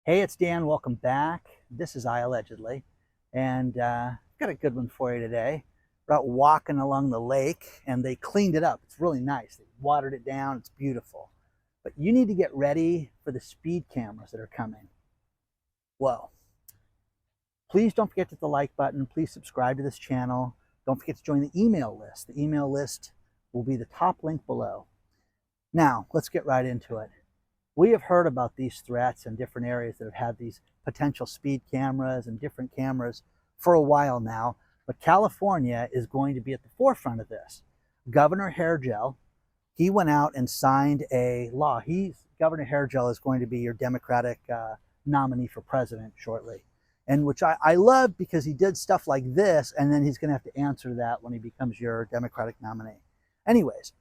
Hey, it's Dan. Welcome back. This is iAllegedly, and got a good one for you today. We're out walking along the lake, and they cleaned it up. It's really nice. They watered it down. It's beautiful. But you need to get ready for the speed cameras that are coming. Whoa. Please don't forget to hit the like button. Please subscribe to this channel. Don't forget to join the email list. The email list will be the top link below. Now, let's get right into it. We have heard about these threats in different areas that have had these potential speed cameras and different cameras for a while now, but California is going to be at the forefront of this. Governor Hairgel, he went out and signed a law. Governor Hairgel is going to be your Democratic nominee for president shortly, and which I love because he did stuff like this, and then he's going to have to answer that when he becomes your Democratic nominee. Anyways,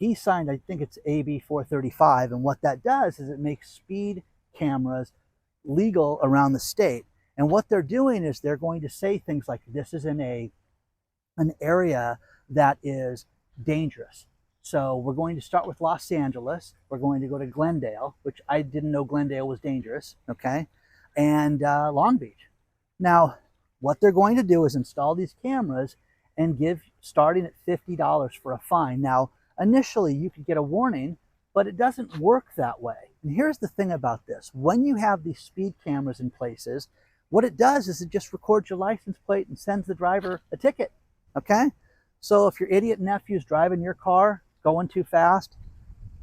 he signed, I think it's AB 435, and what that does is it makes speed cameras legal around the state. And what they're doing is they're going to say things like, this is in an area that is dangerous. So we're going to start with Los Angeles. We're going to go to Glendale, which I didn't know Glendale was dangerous, okay? And Long Beach. Now, what they're going to do is install these cameras and give, starting at $50 for a fine. Now, initially, you could get a warning, but it doesn't work that way. And here's the thing about this. When you have these speed cameras in places, what it does is it just records your license plate and sends the driver a ticket, okay? So if your idiot nephew's driving your car, going too fast,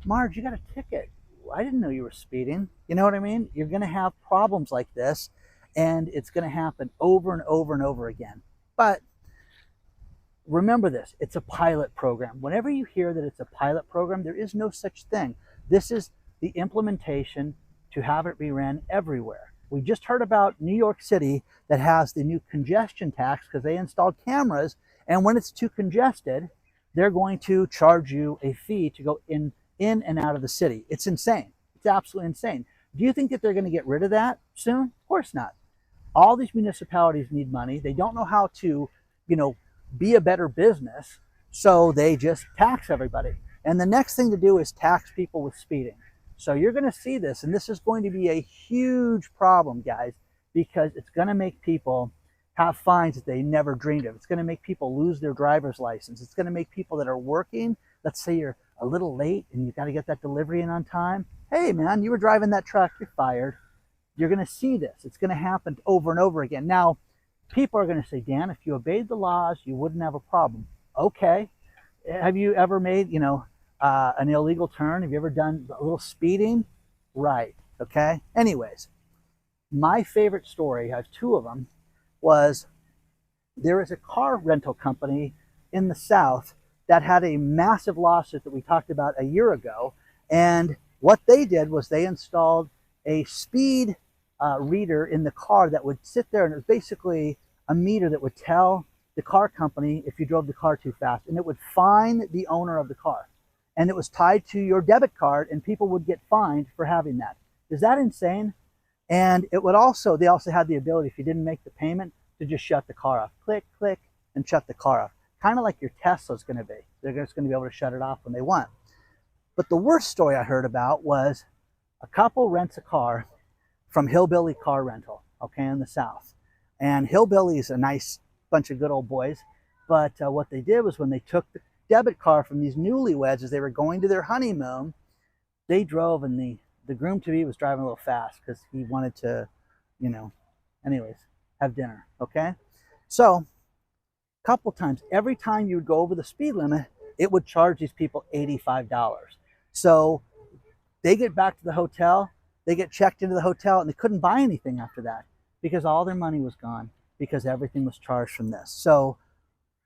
Marge, you got a ticket. I didn't know you were speeding. You know what I mean? You're gonna have problems like this, and it's gonna happen over and over and over again. But remember this, it's a pilot program. Whenever you hear that it's a pilot program, there is no such thing. This is the implementation to have it be ran everywhere. We just heard about New York City that has the new congestion tax because they installed cameras, and when it's too congested, they're going to charge you a fee to go in and out of the city. It's insane. It's absolutely insane. Do you think that they're going to get rid of that soon? Of course not. All these municipalities need money. They don't know how to, be a better business, so they just tax everybody. And the next thing to do is tax people with speeding. So you're going to see this, and this is going to be a huge problem, guys, because it's going to make people have fines that they never dreamed of. It's going to make people lose their driver's license. It's going to make people that are working, let's say you're a little late and you got to get that delivery in on time. Hey, man, you were driving that truck, you're fired. You're going to see this. It's going to happen over and over again. Now, people are going to say, Dan, if you obeyed the laws, you wouldn't have a problem. Okay. Have you ever made, an illegal turn? Have you ever done a little speeding? Right. Okay. Anyways, my favorite story, I have two of them, was there is a car rental company in the South that had a massive lawsuit that we talked about a year ago. And what they did was they installed a speed reader in the car that would sit there, and it was basically a meter that would tell the car company if you drove the car too fast, and it would fine the owner of the car. And it was tied to your debit card, and people would get fined for having that. Is that insane? And it would also, they also had the ability, if you didn't make the payment, to just shut the car off. Click, click, and shut the car off. Kind of like your Tesla's going to be. They're just going to be able to shut it off when they want. But the worst story I heard about was a couple rents a car from Hillbilly Car Rental, okay, in the South. And Hillbilly is a nice bunch of good old boys, but what they did was when they took the debit card from these newlyweds as they were going to their honeymoon, they drove, and the groom-to-be was driving a little fast because he wanted to, anyways, have dinner, okay? So, a couple times, every time you would go over the speed limit, it would charge these people $85. So, they get back to the hotel, they get checked into the hotel, and they couldn't buy anything after that because all their money was gone because everything was charged from this. So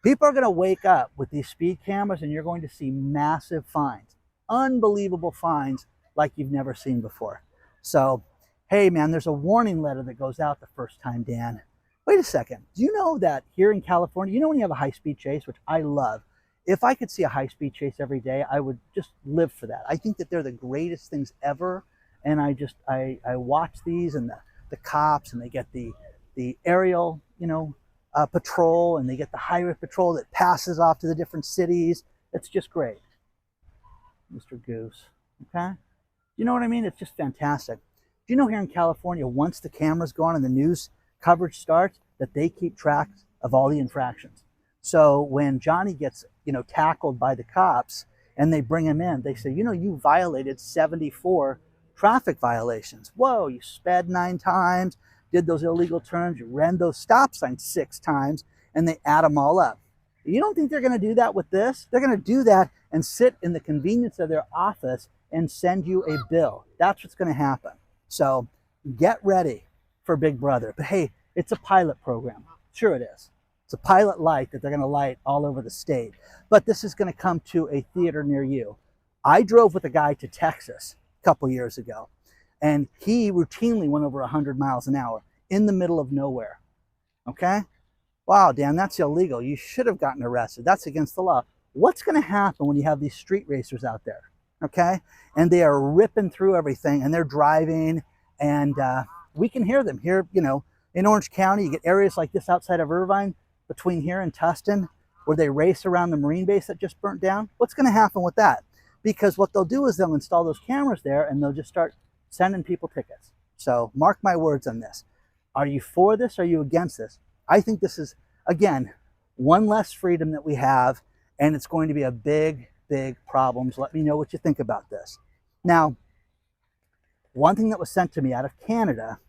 people are going to wake up with these speed cameras, and you're going to see massive fines, unbelievable fines like you've never seen before. So, hey, man, there's a warning letter that goes out the first time, Dan. Wait a second. Do you know that here in California, when you have a high-speed chase, which I love, if I could see a high-speed chase every day, I would just live for that. I think that they're the greatest things ever. And I watch these, and the cops, and they get the aerial, patrol, and they get the highway patrol that passes off to the different cities. It's just great. Mr. Goose, okay? You know what I mean? It's just fantastic. Do you know here in California, once the cameras go on and the news coverage starts, that they keep track of all the infractions? So when Johnny gets, tackled by the cops and they bring him in, they say, you violated 74 traffic violations. Whoa, you sped 9 times, did those illegal turns, you ran those stop signs 6 times, and they add them all up. You don't think they're going to do that with this? They're going to do that and sit in the convenience of their office and send you a bill. That's what's going to happen. So get ready for Big Brother. But hey, it's a pilot program. Sure it is. It's a pilot light that they're going to light all over the state. But this is going to come to a theater near you. I drove with a guy to Texas a couple years ago, and he routinely went over 100 miles an hour in the middle of nowhere. Okay? Wow, Dan, that's illegal. You should have gotten arrested. That's against the law. What's going to happen when you have these street racers out there? Okay? And they are ripping through everything, and they're driving, and we can hear them here, in Orange County. You get areas like this outside of Irvine, between here and Tustin, where they race around the Marine base that just burnt down. What's going to happen with that? Because what they'll do is they'll install those cameras there, and they'll just start sending people tickets. So mark my words on this. Are you for this? Or are you against this? I think this is, again, one less freedom that we have, and it's going to be a big, big problem. So let me know what you think about this. Now, one thing that was sent to me out of Canada,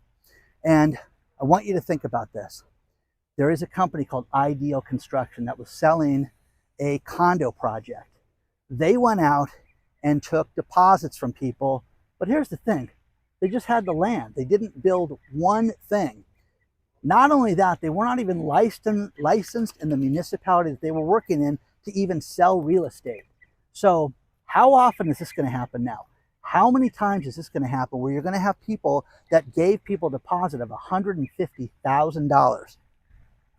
and I want you to think about this. There is a company called Ideal Construction that was selling a condo project. They went out and took deposits from people, but here's the thing. They just had the land. They didn't build one thing. Not only that, they were not even licensed in the municipality that they were working in to even sell real estate. So how often is this going to happen now? How many times is this going to happen where you're going to have people that gave people a deposit of $150,000?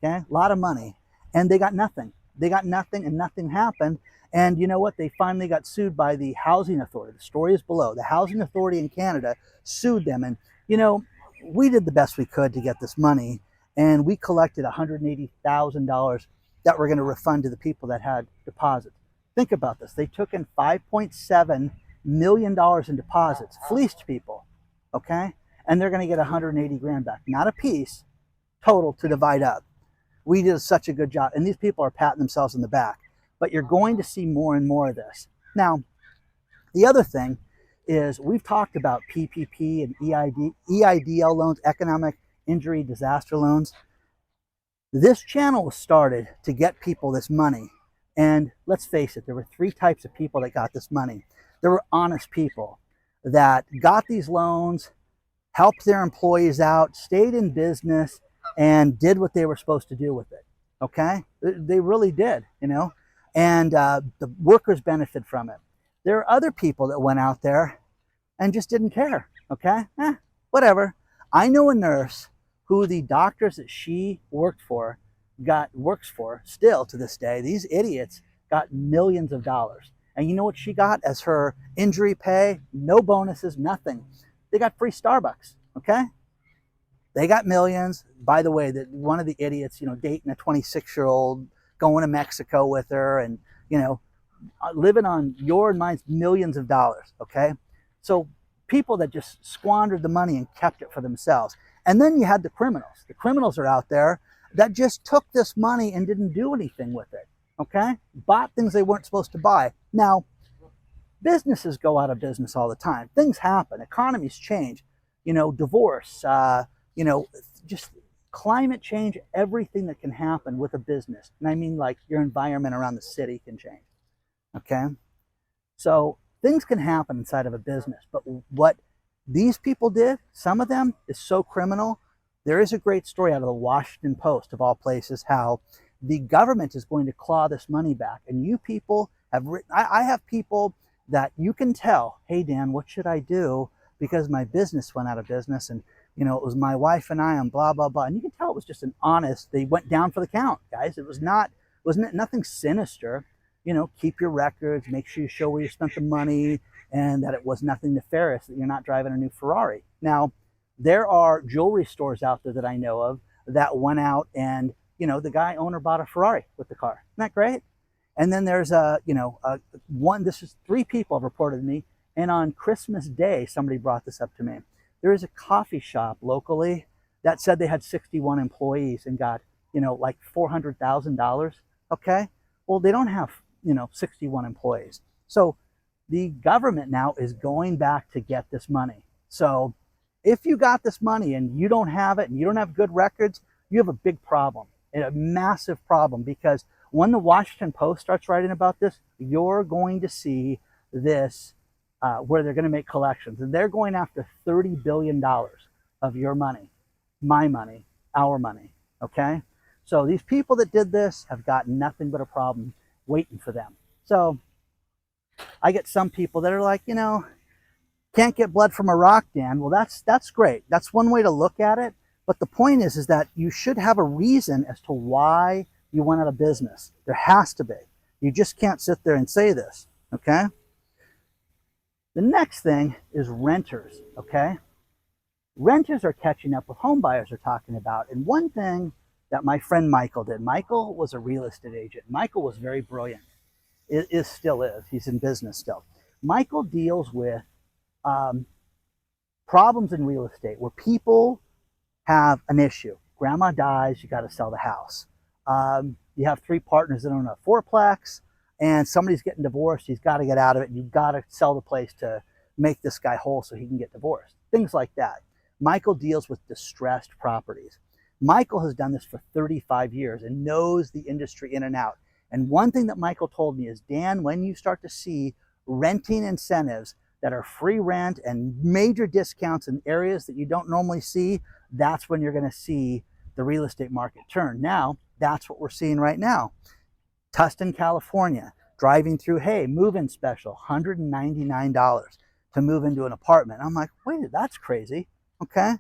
Okay, a lot of money, and they got nothing. They got nothing, and nothing happened. And you know what? They finally got sued by the housing authority. The story is below. The housing authority in Canada sued them, and we did the best we could to get this money, and we collected $180,000 that we're going to refund to the people that had deposits. Think about this. They took in $5.7 million in deposits, fleeced people, okay? And they're going to get 180 grand back. Not a piece, total to divide up. We did such a good job, and these people are patting themselves on the back. But you're going to see more and more of this. Now, the other thing is we've talked about PPP and EIDL loans, economic injury disaster loans. This channel was started to get people this money. And let's face it, there were 3 types of people that got this money. There were honest people that got these loans, helped their employees out, stayed in business, and did what they were supposed to do with it. Okay? They really did, and the workers benefit from it. There are other people that went out there and just didn't care. Okay? Whatever. I know a nurse who the doctors that she works for still to this day. These idiots got millions of dollars. And you know what she got as her injury pay? No bonuses, nothing. They got free Starbucks. Okay? They got millions. By the way, that one of the idiots, dating a 26-year-old, going to Mexico with her, and living on your and mine's millions of dollars. Okay, so people that just squandered the money and kept it for themselves. And then you had the criminals. The criminals are out there that just took this money and didn't do anything with it. Okay, bought things they weren't supposed to buy. Now, businesses go out of business all the time. Things happen. Economies change. Divorce. Just climate change, everything that can happen with a business. And I mean, like, your environment around the city can change. Okay? So things can happen inside of a business. But what these people did, some of them, is so criminal. There is a great story out of the Washington Post, of all places, how the government is going to claw this money back. And you people have written, I have people that you can tell, hey, Dan, what should I do? Because my business went out of business, and it was my wife and I, and blah, blah, blah. And you can tell it was just an honest, they went down for the count, guys. It wasn't nothing sinister. Keep your records, make sure you show where you spent the money, and that it was nothing nefarious, that you're not driving a new Ferrari. Now, there are jewelry stores out there that I know of that went out and, the owner bought a Ferrari with the car. Isn't that great? And then there's this is 3 people have reported to me, and on Christmas Day, somebody brought this up to me. There is a coffee shop locally that said they had 61 employees and got, like $400,000. Okay. Well, they don't have, 61 employees. So the government now is going back to get this money. So if you got this money and you don't have it and you don't have good records, you have a big problem, and a massive problem, because when the Washington Post starts writing about this, you're going to see this where they're going to make collections, and they're going after $30 billion of your money, my money, our money. Okay. So these people that did this have got nothing but a problem waiting for them. So I get some people that are like, can't get blood from a rock, Dan. Well, that's great. That's one way to look at it. But the point is that you should have a reason as to why you went out of business. There has to be. You just can't sit there and say this, okay? The next thing is renters, okay? Renters are catching up with home buyers are talking about. And one thing that my friend Michael did, Michael was a real estate agent. Michael was very brilliant. Still is. He's in business still. Michael deals with problems in real estate where people have an issue. Grandma dies, you got to sell the house. You have three partners that own a fourplex, and somebody's getting divorced. He's got to get out of it. You've got to sell the place to make this guy whole so he can get divorced. Things like that. Michael deals with distressed properties. Michael has done this for 35 years and knows the industry in and out. And one thing that Michael told me is, Dan, when you start to see renting incentives that are free rent and major discounts in areas that you don't normally see, that's when you're going to see the real estate market turn. Now, that's what we're seeing right now. Tustin, California, driving through, hey, move-in special, $199 to move into an apartment. I'm like, wait, that's crazy. Okay.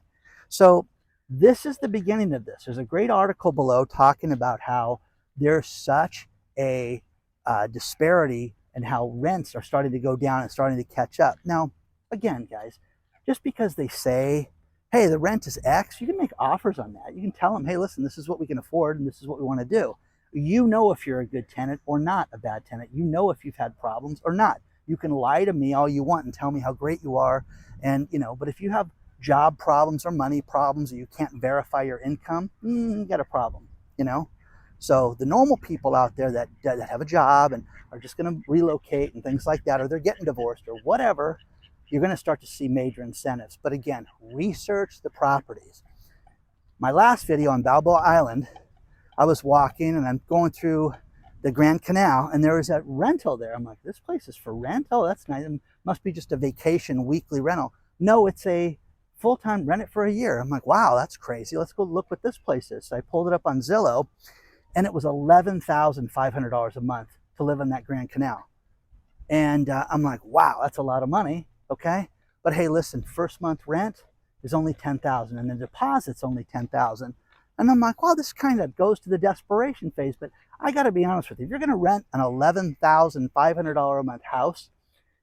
So this is the beginning of this. There's a great article below talking about how there's such a disparity and how rents are starting to go down and starting to catch up. Now, again, guys, just because they say, hey, the rent is X, you can make offers on that. You can tell them, hey, listen, this is what we can afford and this is what we want to do. You know if you're a good tenant or not a bad tenant. You know if you've had problems or not. You can lie to me all you want and tell me how great you are. And, but if you have job problems or money problems, or you can't verify your income, you got a problem, So the normal people out there that have a job and are just going to relocate and things like that, or they're getting divorced or whatever, you're going to start to see major incentives. But again, research the properties. My last video on Balboa Island, I was walking and I'm going through the Grand Canal and there was that rental there. I'm like, this place is for rent? Oh, that's nice. It must be just a vacation weekly rental. No, it's a full-time, rent it for a year. I'm like, wow, that's crazy. Let's go look what this place is. So I pulled it up on Zillow, and it was $11,500 a month to live on that Grand Canal. And I'm like, wow, that's a lot of money. Okay. But hey, listen, first month rent is only $10,000 and the deposit's only $10,000. And I'm like, well, this kind of goes to the desperation phase. But I got to be honest with you. If you're going to rent an $11,500 a month house,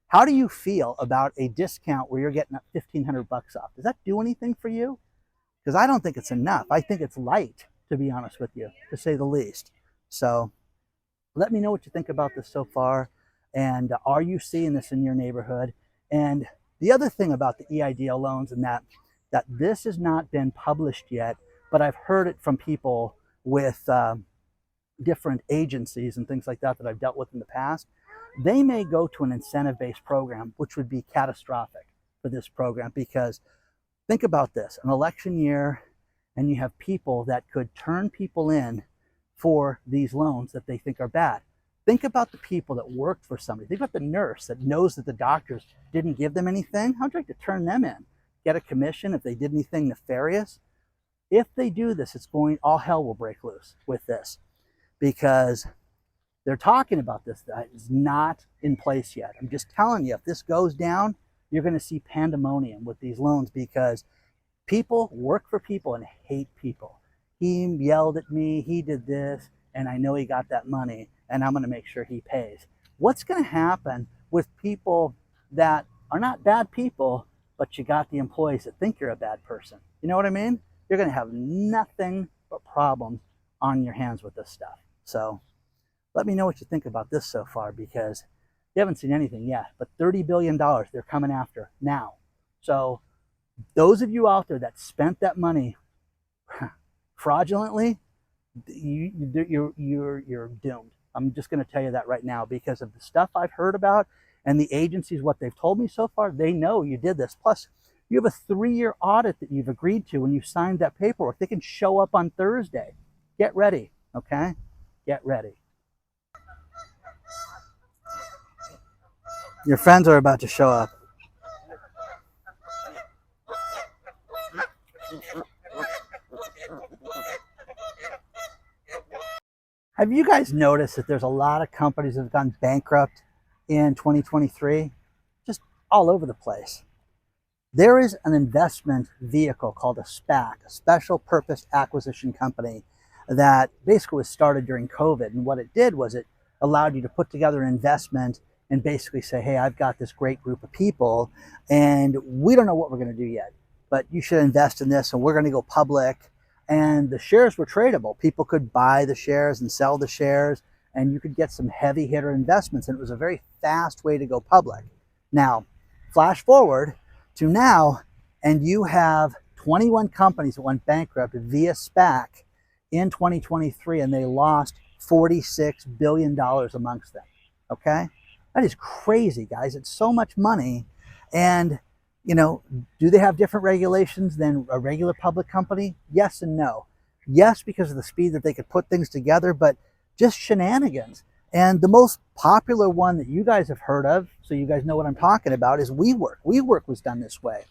how do you feel about a discount where you're getting $1,500 off? Does that do anything for you? Because I don't think it's enough. I think it's light, to be honest with you, to say the least. So let me know what you think about this so far. And are you seeing this in your neighborhood? And the other thing about the EIDL loans, and that this has not been published yet, but I've heard it from people with different agencies and things like that I've dealt with in the past. They may go to an incentive-based program, which would be catastrophic for this program, because think about this, an election year, and you have people that could turn people in for these loans that they think are bad. Think about the people that worked for somebody. Think about the nurse that knows that the doctors didn't give them anything. How'd you like to turn them in? Get a commission if they did anything nefarious? If they do this, all hell will break loose with this, because they're talking about this. That is not in place yet. I'm just telling you, if this goes down, you're going to see pandemonium with these loans, because people work for people and hate people. He yelled at me, he did this, and I know he got that money, and I'm going to make sure he pays. What's going to happen with people that are not bad people, but you got the employees that think you're a bad person? You know what I mean? You're going to have nothing but problems on your hands with this stuff. So let me know what you think about this so far, because you haven't seen anything yet, but $30 billion they're coming after now. So Those of you out there that spent that money fraudulently, you're doomed. I'm just going to tell you that right now because of the stuff I've heard about and the agencies, what they've told me so far. They know you did this. Plus, you have a 3-year audit that you've agreed to when you signed that paperwork. They can show up on Thursday. Get ready, okay? Get ready. Your friends are about to show up. Have you guys noticed that there's a lot of companies that have gone bankrupt in 2023? Just all over the place. There is an investment vehicle called a SPAC, a Special Purpose Acquisition Company, that basically was started during COVID. And what it did was it allowed you to put together an investment and basically say, hey, I've got this great group of people and we don't know what we're going to do yet, but you should invest in this and we're going to go public. And the shares were tradable. People could buy the shares and sell the shares, and you could get some heavy hitter investments. And it was a very fast way to go public. Now, flash forward to now, and you have 21 companies that went bankrupt via SPAC in 2023, and they lost $46 billion amongst them. Okay? That is crazy, guys. It's so much money. And you know, do they have different regulations than a regular public company? Yes and no. Yes, because of the speed that they could put things together, but just shenanigans. And the most popular one that you guys have heard of, so you guys know what I'm talking about, is WeWork. WeWork was done this way.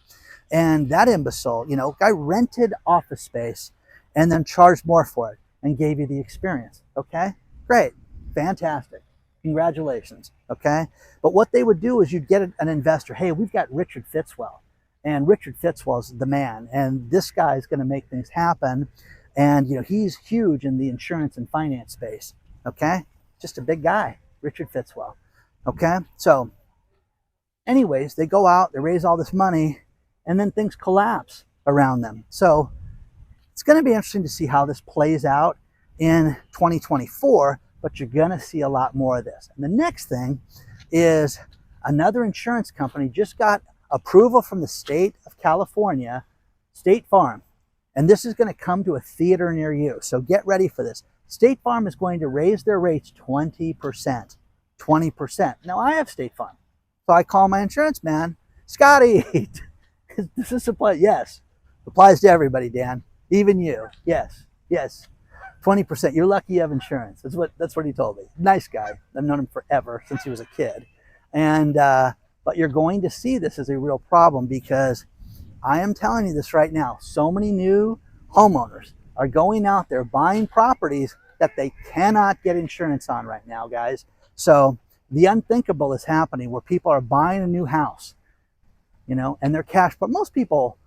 And that imbecile, you know, guy rented office space and then charged more for it and gave you the experience. Okay? Great. Fantastic. Congratulations, okay? But what they would do is you'd get an investor. Hey, we've got Richard Fitzwell, and Richard Fitzwell's the man, and this guy's going to make things happen. And you know he's huge in the insurance and finance space, okay? Just a big guy, Richard Fitzwell, okay? So, anyways, they go out, they raise all this money, and then things collapse around them. So it's going to be interesting to see how this plays out in 2024. But you're going to see a lot more of this. And the next thing is another insurance company just got approval from the state of California, State Farm. And this is going to come to a theater near you. So get ready for this. State Farm is going to raise their rates 20%. 20%. Now, I have State Farm. So I call my insurance man, Scotty, does this apply? Yes. Applies to everybody, Dan. Even you. Yes. Yes. 20%. You're lucky you have insurance. That's what he told me. Nice guy. I've known him forever, since he was a kid. And but you're going to see this as a real problem because I am telling you this right now. So many new homeowners are going out there buying properties that they cannot get insurance on right now, guys. So the unthinkable is happening where people are buying a new house, you know, and they're cash. But most people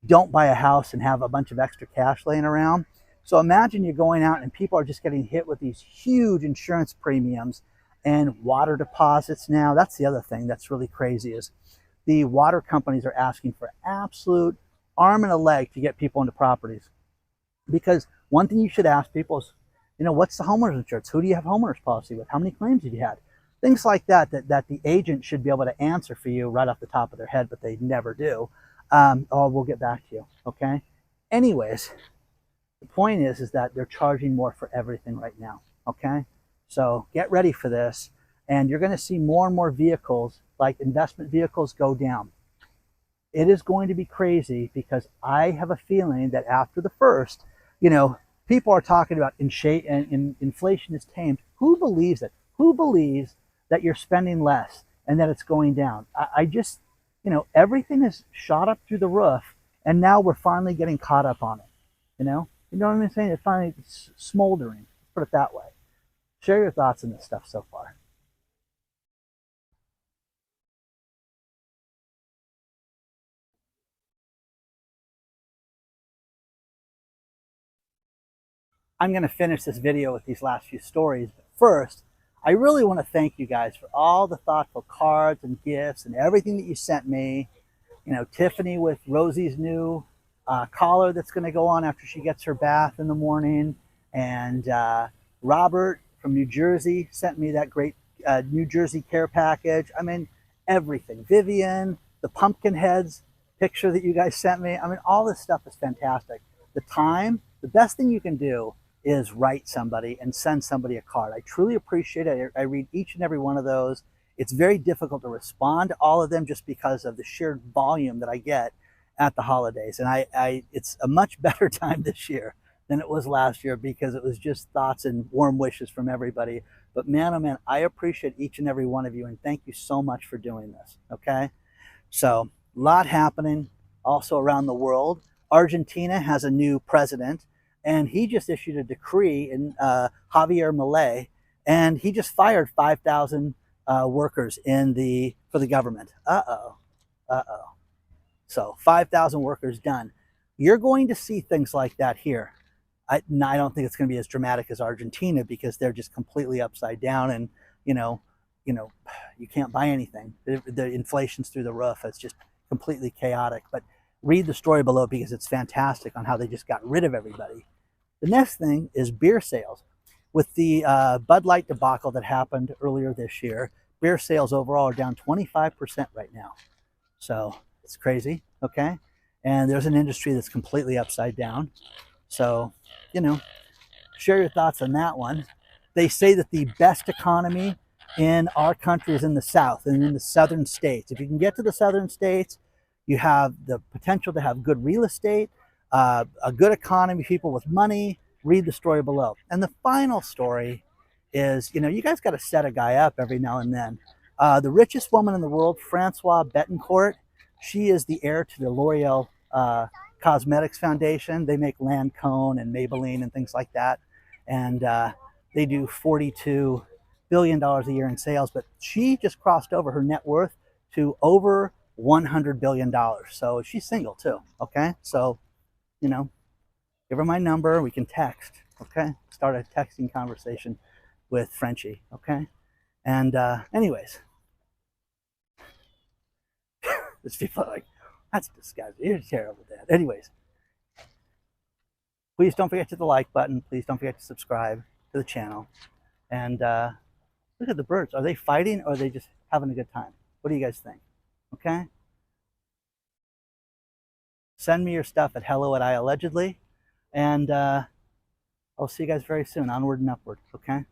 don't buy a house and have a bunch of extra cash laying around. So imagine you're going out and people are just getting hit with these huge insurance premiums and water deposits now. That's the other thing that's really crazy is the water companies are asking for absolute arm and a leg to get people into properties. Because one thing you should ask people is, you know, what's the homeowner's insurance? Who do you have homeowner's policy with? How many claims have you had? Things like that the agent should be able to answer for you right off the top of their head, but they never do. Oh, we'll get back to you, okay? Anyways, the point is that they're charging more for everything right now, okay? So get ready for this, and you're going to see more and more vehicles, like investment vehicles, go down. It is going to be crazy because I have a feeling that after the first, you know, people are talking about inflation is tamed. Who believes it? Who believes that you're spending less and that it's going down? I just, you know, everything is shot up through the roof, and now we're finally getting caught up on it, you know? You know what I'm saying? It's finally smoldering. Let's put it that way. Share your thoughts on this stuff so far. I'm going to finish this video with these last few stories. But first, I really want to thank you guys for all the thoughtful cards and gifts and everything that you sent me. You know, Tiffany with Rosie's new collar that's going to go on after she gets her bath in the morning. And Robert from New Jersey sent me that great New Jersey care package. I mean, everything. Vivian, the pumpkin heads. picture that you guys sent me. I mean, all this stuff is fantastic. The best thing you can do is write somebody and send somebody a card. I truly appreciate it. I read each and every one of those. It's very difficult to respond to all of them just because of the sheer volume that I get at the holidays. And it's a much better time this year than it was last year because it was just thoughts and warm wishes from everybody. But man, oh man, I appreciate each and every one of you, and thank you so much for doing this, okay? So, a lot happening also around the world. Argentina has a new president, and he just issued a decree in Javier Milei, and he just fired 5,000 workers for the government. Uh-oh. So 5,000 workers done. You're going to see things like that here. I don't think it's going to be as dramatic as Argentina because they're just completely upside down, and you know, you can't buy anything. The inflation's through the roof. It's just completely chaotic. But read the story below because it's fantastic on how they just got rid of everybody. The next thing is beer sales. With the Bud Light debacle that happened earlier this year, beer sales overall are down 25% right now. So it's crazy, okay? And there's an industry that's completely upside down. So, share your thoughts on that one. They say that the best economy in our country is in the South and in the southern states. If you can get to the southern states, you have the potential to have good real estate, a good economy, people with money. Read the story below. And the final story is, you guys got to set a guy up every now and then. The richest woman in the world, Francois Betancourt, she is the heir to the L'Oreal Cosmetics Foundation. They make Lancome and Maybelline and things like that. And they do $42 billion a year in sales. But she just crossed over her net worth to over $100 billion. So she's single too, okay? So, give her my number. We can text, okay? Start a texting conversation with Frenchie, okay? And anyways, these people are like, that's disgusting. You're terrible, Dad. Anyways, please don't forget to hit the like button. Please don't forget to subscribe to the channel. And look at the birds. Are they fighting or are they just having a good time? What do you guys think? Okay? Send me your stuff at hello@iAllegedly. And I'll see you guys very soon. Onward and upward, okay?